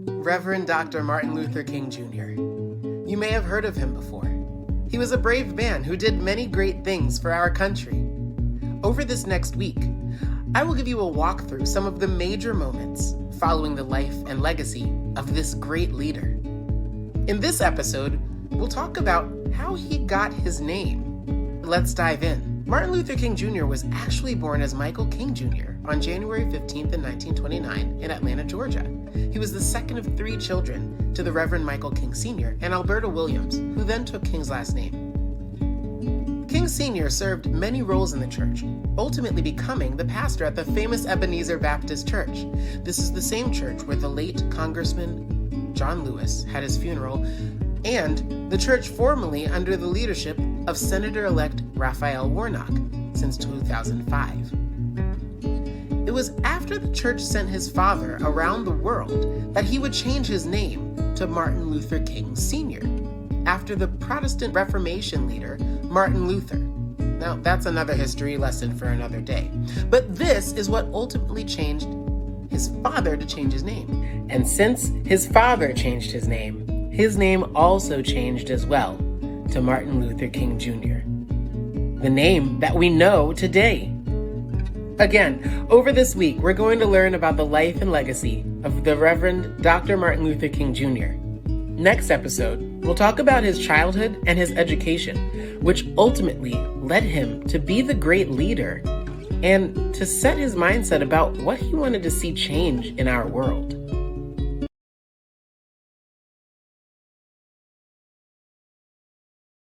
Reverend Dr. Martin Luther King Jr. You may have heard of him before. He was a brave man who did many great things for our country. Over this next week, I will give you a walk through some of the major moments following the life and legacy of this great leader. In this episode, we'll talk about how he got his name. Let's dive in. Martin Luther King Jr. was actually born as Michael King Jr. on January 15th in 1929 in Atlanta, Georgia. He was the second of three children to the Reverend Michael King Sr. and Alberta Williams, who then took King's last name. King Sr. served many roles in the church, ultimately becoming the pastor at the famous Ebenezer Baptist Church. This is the same church where the late Congressman John Lewis had his funeral, and the church formerly under the leadership of Senator-elect Raphael Warnock since 2005. It was after the church sent his father around the world that he would change his name to Martin Luther King Sr., after the Protestant Reformation leader, Martin Luther. Now, that's another history lesson for another day. But this is what ultimately changed his father to change his name. And since his father changed his name also changed as well to Martin Luther King Jr., the name that we know today. Again, over this week, we're going to learn about the life and legacy of the Reverend Dr. Martin Luther King Jr. Next episode, we'll talk about his childhood and his education, which ultimately led him to be the great leader and to set his mindset about what he wanted to see change in our world.